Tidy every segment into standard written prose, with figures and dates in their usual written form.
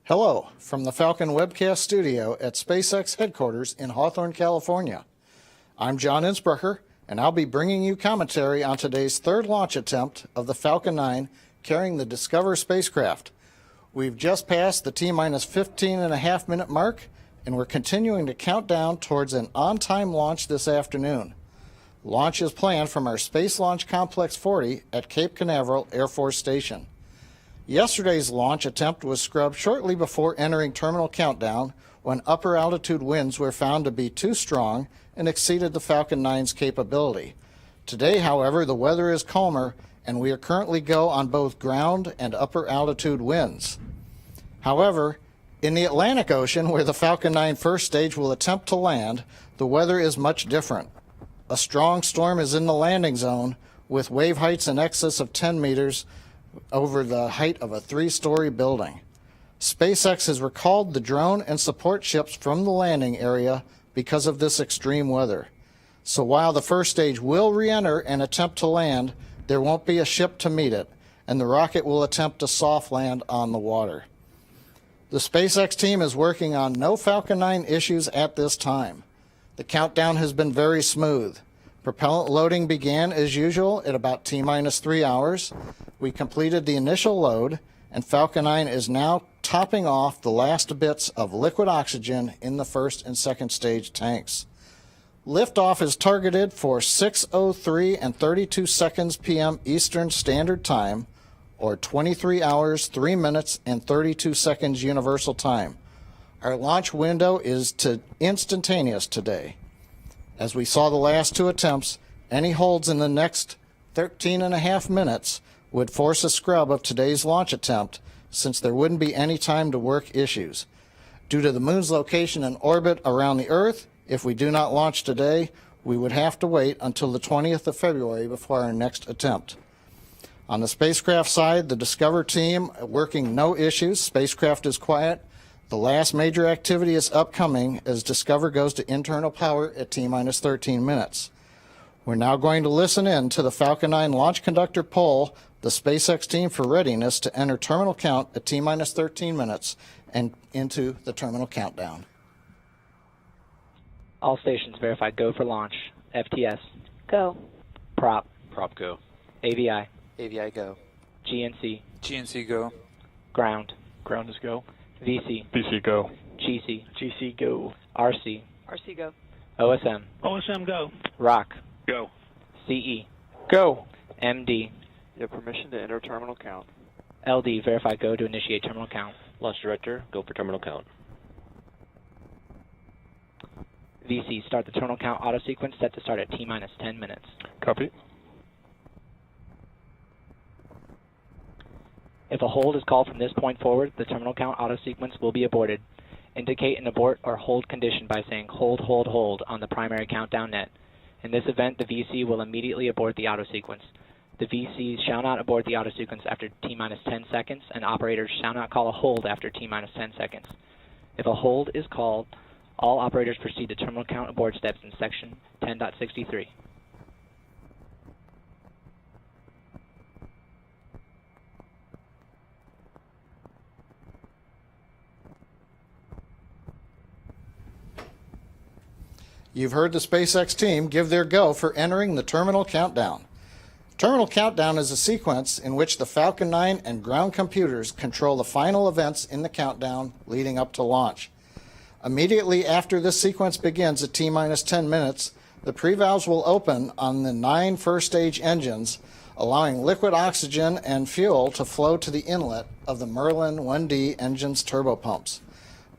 Hello from the Falcon Webcast Studio at SpaceX headquarters in Hawthorne, California. I'm John Innsbrucker, and I'll be bringing you commentary on today's third launch attempt of the Falcon 9 carrying the DSCOVR spacecraft. We've just passed the T-minus 15.5 minute mark, and we're continuing to count down towards an on-time launch this afternoon. Launch is planned from our Space Launch Complex 40 at Cape Canaveral Air Force Station. Yesterday's launch attempt was scrubbed shortly before entering terminal countdown when upper altitude winds were found to be too strong and exceeded the Falcon 9's capability. Today, however, the weather is calmer and we are currently go on both ground and upper altitude winds. However, in the Atlantic Ocean, where the Falcon 9 first stage will attempt to land, the weather is much different. A strong storm is in the landing zone with wave heights in excess of 10 meters over the height of a 3-story building. SpaceX has recalled the drone and support ships from the landing area because of this extreme weather. So while the first stage will re-enter and attempt to land, there won't be a ship to meet it, and the rocket will attempt to soft land on the water. The SpaceX team is working on no Falcon 9 issues at this time. The countdown has been very smooth. Propellant loading began as usual at about T-minus 3 hours. We completed the initial load, and Falcon 9 is now topping off the last bits of liquid oxygen in the first and second stage tanks. Liftoff is targeted for 6:03 and 32 seconds p.m. Eastern Standard Time, or 23 hours, 3 minutes, and 32 seconds Universal Time. Our launch window is instantaneous today. As we saw the last two attempts, any holds in the next 13.5 minutes would force a scrub of today's launch attempt, since there wouldn't be any time to work issues. Due to the moon's location and orbit around the Earth, if we do not launch today, we would have to wait until the 20th of February before our next attempt. On the spacecraft side, the DSCOVR team working no issues. Spacecraft is quiet. The last major activity is upcoming as DSCOVR goes to internal power at T-minus 13 minutes. We're now going to listen in to the Falcon 9 launch conductor poll the SpaceX team for readiness to enter terminal count at T-minus 13 minutes and into the terminal countdown. All stations verified go for launch. FTS. Go. Prop. Prop go. AVI. AVI go. GNC. GNC go. Ground. Ground is go. VC. VC go. GC. GC go. RC. RC go. OSM. OSM go. ROC. Go. CE. Go. MD. You have permission to enter terminal count. LD. Verified go to initiate terminal count. Launch director, go for terminal count. VC. Start the terminal count auto sequence set to start at T-minus 10 minutes. Copy. If a hold is called from this point forward, the terminal count auto sequence will be aborted. Indicate an abort or hold condition by saying hold, hold, hold on the primary countdown net. In this event, the VC will immediately abort the auto sequence. The VC shall not abort the auto sequence after T-minus 10 seconds, and operators shall not call a hold after T-minus 10 seconds. If a hold is called, all operators proceed to terminal count abort steps in section 10.63. You've heard the SpaceX team give their go for entering the terminal countdown. Terminal countdown is a sequence in which the Falcon 9 and ground computers control the final events in the countdown leading up to launch. Immediately after this sequence begins at T-minus 10 minutes, the pre-valves will open on the 9 first-stage engines, allowing liquid oxygen and fuel to flow to the inlet of the Merlin 1D engine's turbopumps.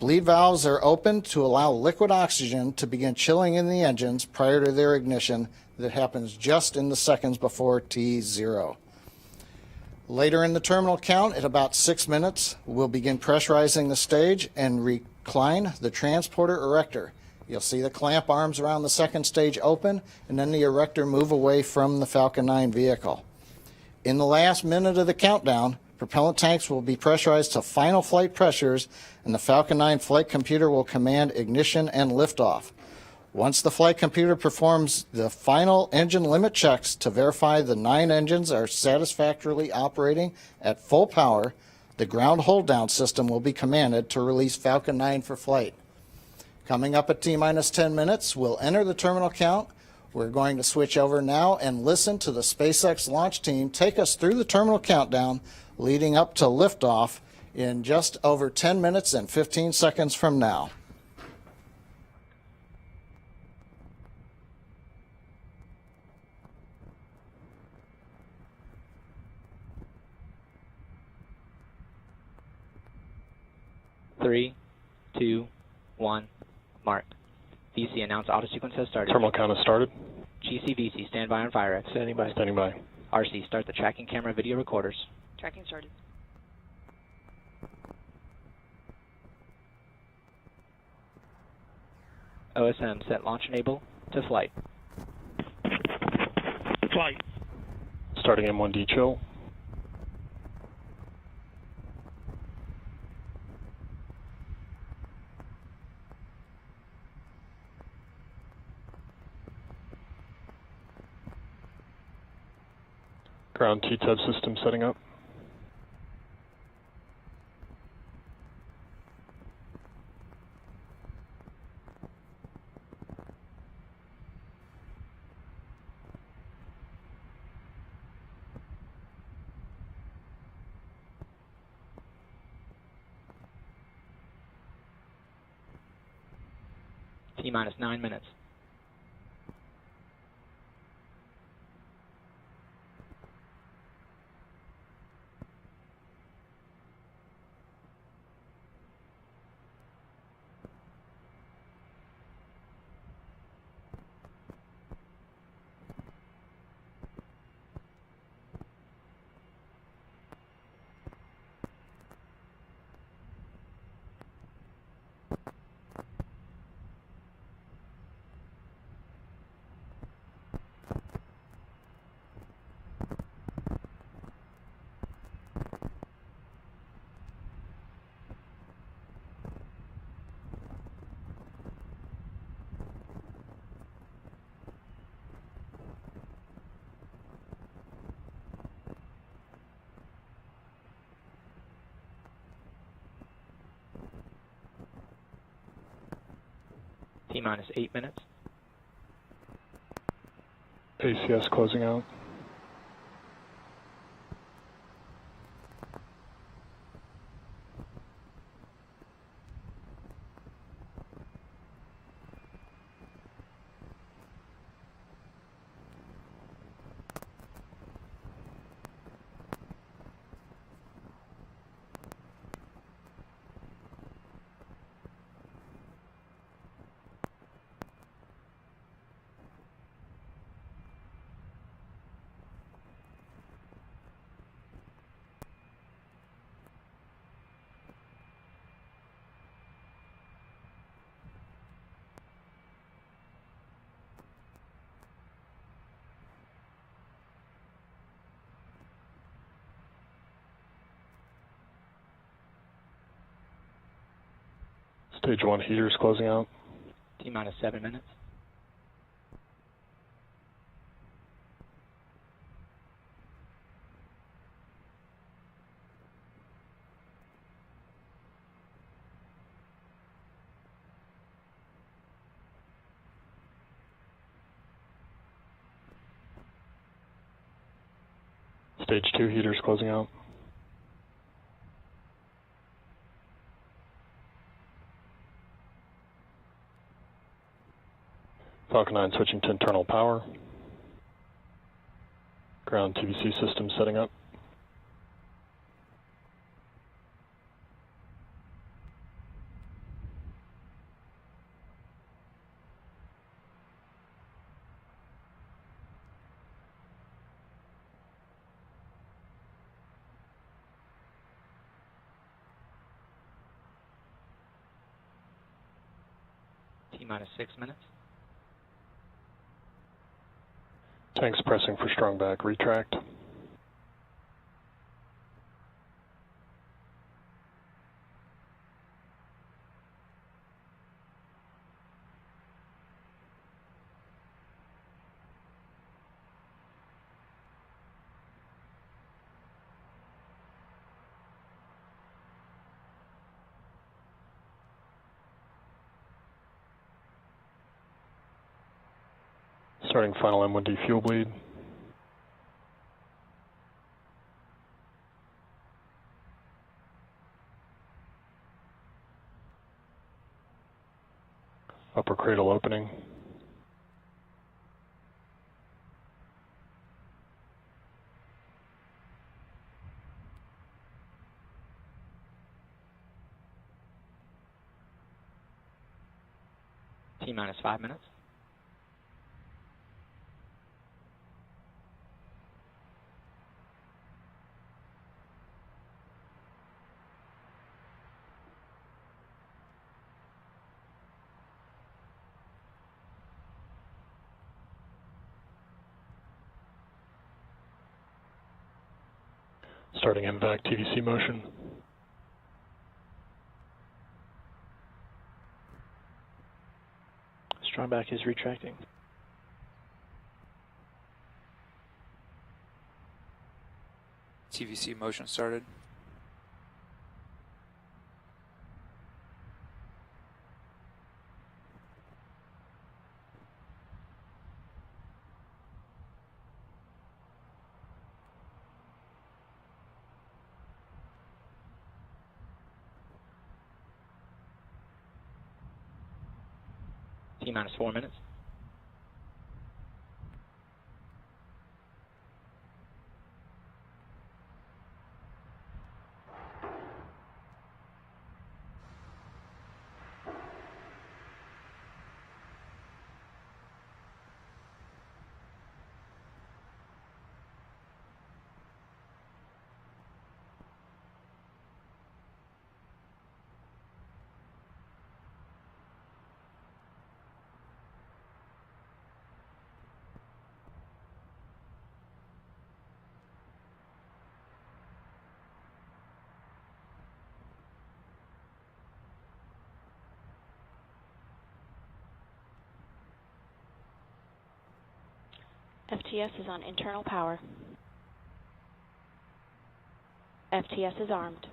Bleed valves are opened to allow liquid oxygen to begin chilling in the engines prior to their ignition that happens just in the seconds before T0. Later in the terminal count, at about 6 minutes, we'll begin pressurizing the stage and recline the transporter erector. You'll see the clamp arms around the second stage open and then the erector move away from the Falcon 9 vehicle. In the last minute of the countdown, propellant tanks will be pressurized to final flight pressures, and the Falcon 9 flight computer will command ignition and liftoff. Once the flight computer performs the final engine limit checks to verify the 9 engines are satisfactorily operating at full power, The ground hold down system will be commanded to release Falcon 9 for flight. Coming up at T-minus 10 minutes, we'll enter the terminal count. We're going to switch over now and listen to the SpaceX launch team take us through the terminal countdown leading up to liftoff in just over 10 minutes and 15 seconds from now. Three, two, one, mark. VC announced auto sequence has started. Terminal count has started. GC VC, stand by on fire X. Standing by. Standing by. RC, start the tracking camera video recorders. Tracking started. OSM, set launch enable to flight. Flight. Starting M1D chill. Ground T-TEV system setting up. T-minus 9 minutes. T-minus 8 minutes. ACS closing out. Stage 1 heaters closing out. T-minus 7 minutes. Stage 2 heaters closing out. Falcon 9 switching to internal power. Ground TVC system setting up. T-minus 6 minutes. Tanks pressing for strong back retract. Starting final M1D fuel bleed. Upper cradle opening. T-minus 5 minutes. Starting MVAC TVC motion. Strong back is retracting. TVC motion started. T-minus 4 minutes. FTS is on internal power. FTS is armed.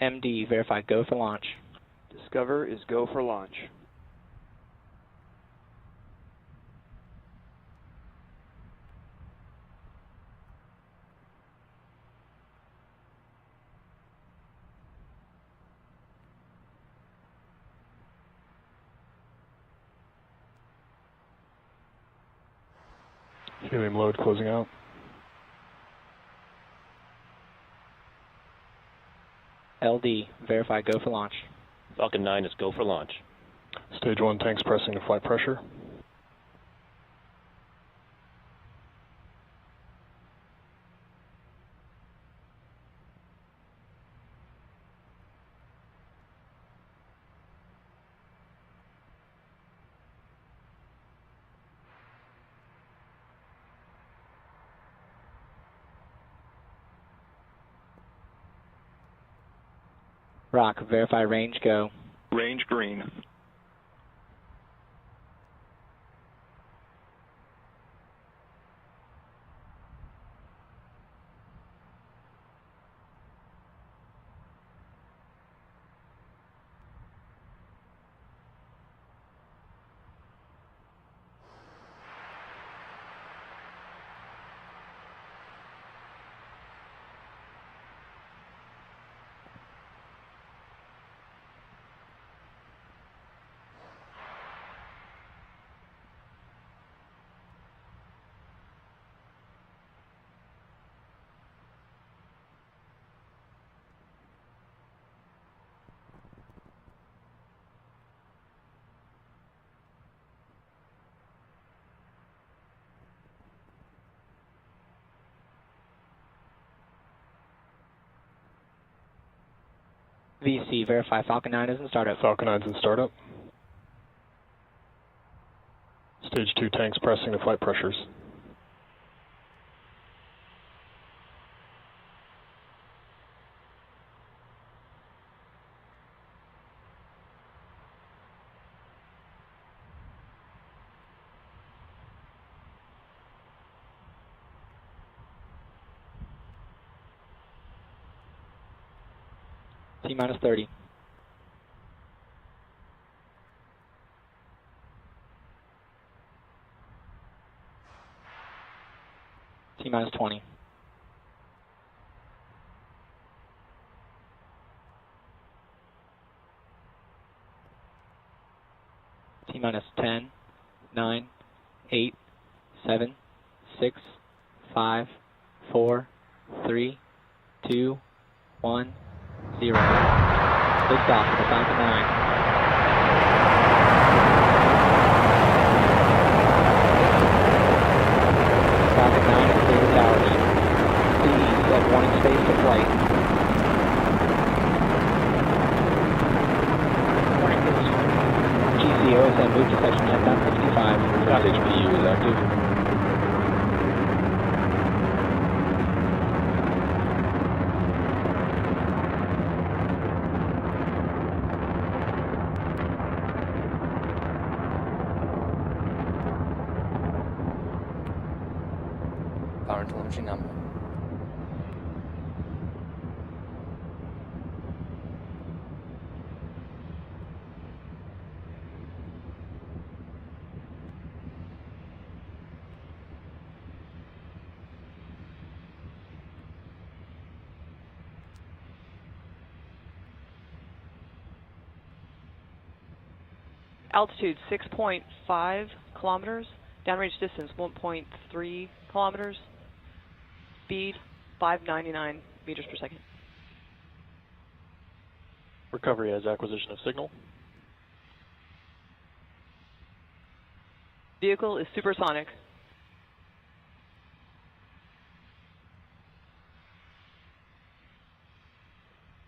MD, verify go for launch. Discover is go for launch. Helium load closing out. LD, verify go for launch. Falcon 9 is go for launch. Stage 1 tanks pressing to flight pressure. Rock, verify range go. Range green. VC, verify Falcon 9 is in startup. Falcon 9's in startup. Stage 2 tanks pressing to flight pressures. T-minus 30. T-minus 20. T-minus 10, 9, 8, 7, 6, 5, 4, 3, 2, 1, 0. Liftoff for the Falcon 9. Falcon 9 at clear towers. CE set warning space to flight. Warning this. GCO is at move to section 10.65. First HPU is active. Power and telemetry nominal. Altitude 6.5 kilometers. Downrange distance 1.3 kilometers. Speed 599 meters per second. Recovery as acquisition of signal. Vehicle is supersonic.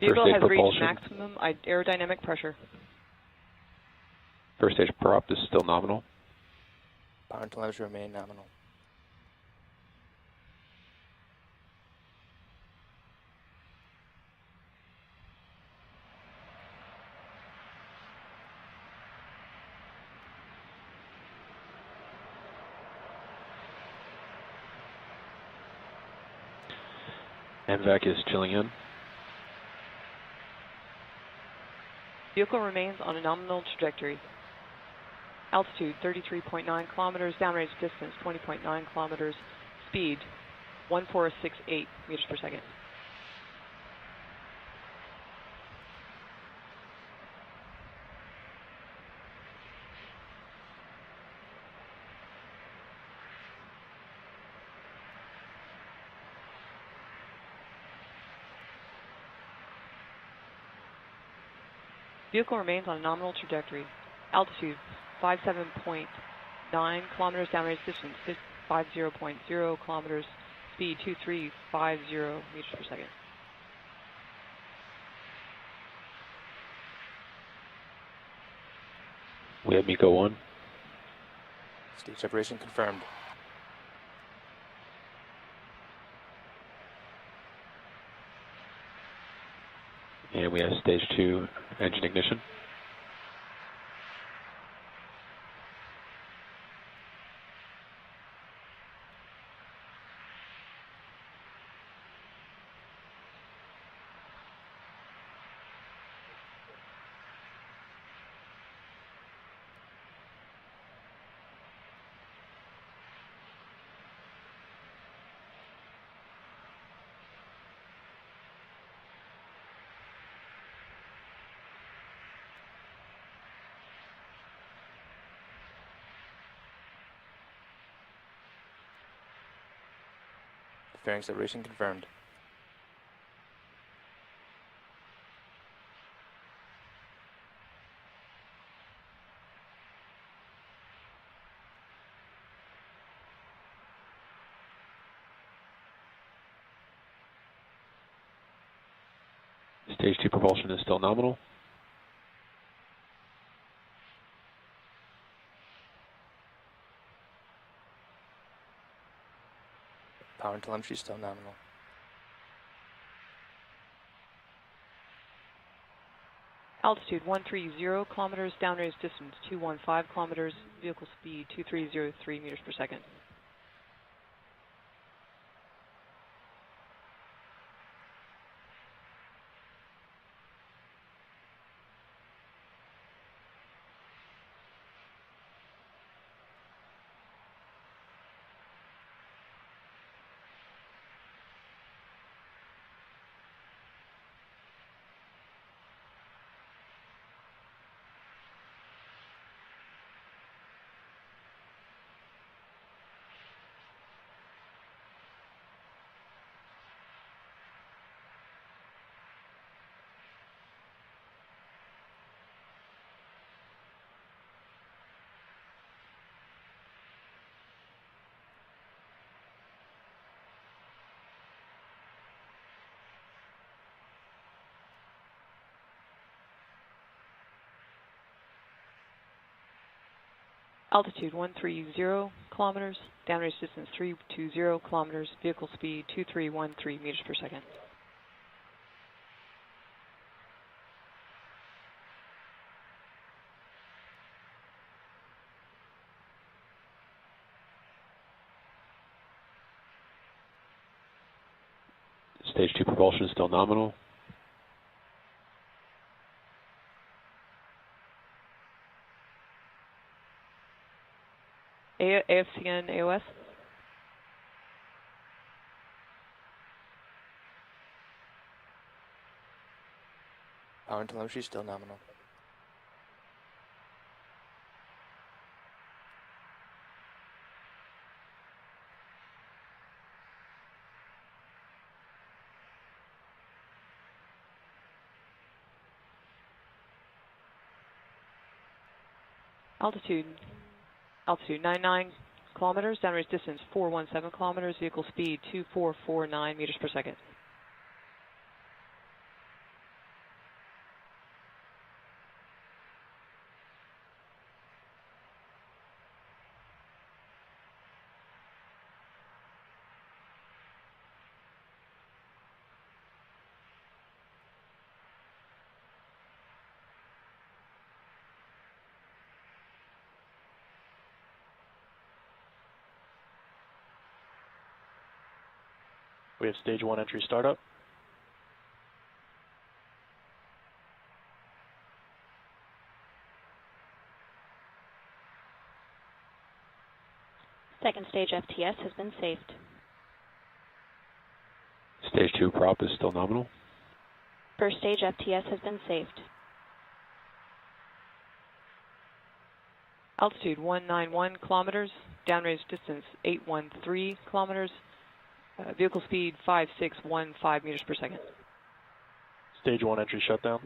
Vehicle First has stage reached propulsion. maximum aerodynamic pressure. First stage prop is still nominal. Power and telemetry remain nominal. MVAC is chilling in. Vehicle remains on a nominal trajectory. Altitude 33.9 kilometers, downrange distance 20.9 kilometers, speed 1468 meters per second. Vehicle remains on a nominal trajectory. Altitude 57.9 kilometers, downrange distance 50.0 kilometers, speed 2350 meters per second. We have MECO 1. Stage separation confirmed. And we have stage 2 engine ignition. Fairing separation confirmed. Stage 2 propulsion is still nominal. Power and telemetry still nominal. Altitude 130 kilometers, downrange distance 215 kilometers, vehicle speed 2303 meters per second. Altitude 130 kilometers, downrange distance 320 kilometers, vehicle speed 2313 meters per second. Stage 2 propulsion is still nominal. AFCN AOS. Power and telemetry still nominal. Altitude 99 kilometers, downrange distance 417 kilometers, vehicle speed 2449 meters per second. We have stage 1 entry startup. Second stage FTS has been saved. Stage 2 prop is still nominal. First stage FTS has been saved. Altitude 191 kilometers, downrange distance 813 kilometers, vehicle speed 5615 meters per second. Stage 1 entry shutdown.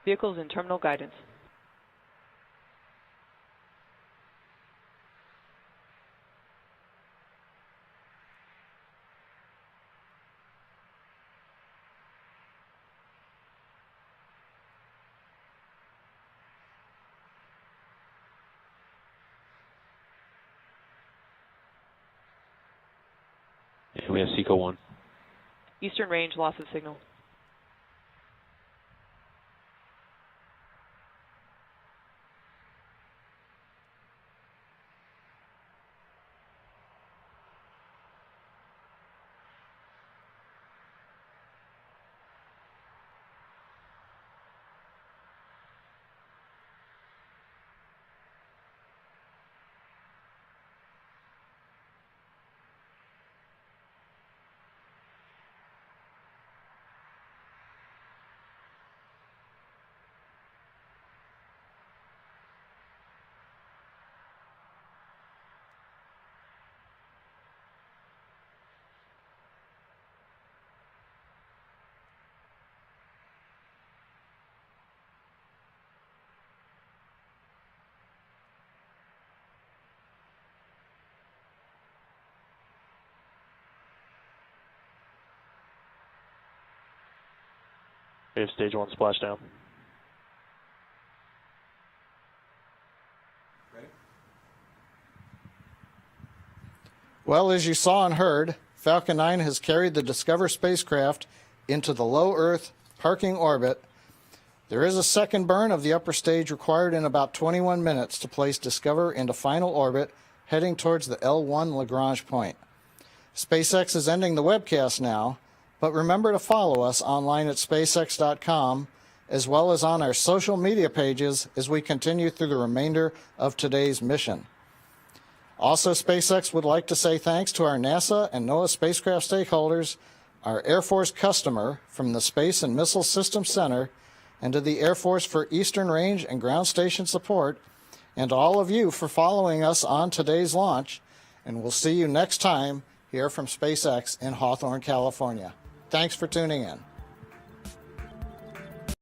Vehicles in terminal guidance. And we have SECO 1. Eastern range, loss of signal. We have stage 1 splashdown. Well, as you saw and heard, Falcon 9 has carried the Discover spacecraft into the low Earth parking orbit. There is a second burn of the upper stage required in about 21 minutes to place Discover into final orbit, heading towards the L1 Lagrange point. SpaceX is ending the webcast now, but remember to follow us online at spacex.com as well as on our social media pages as we continue through the remainder of today's mission. Also, SpaceX would like to say thanks to our NASA and NOAA spacecraft stakeholders, our Air Force customer from the Space and Missile Systems Center, and to the Air Force for Eastern Range and Ground Station support, and all of you for following us on today's launch. And we'll see you next time here from SpaceX in Hawthorne, California. Thanks for tuning in.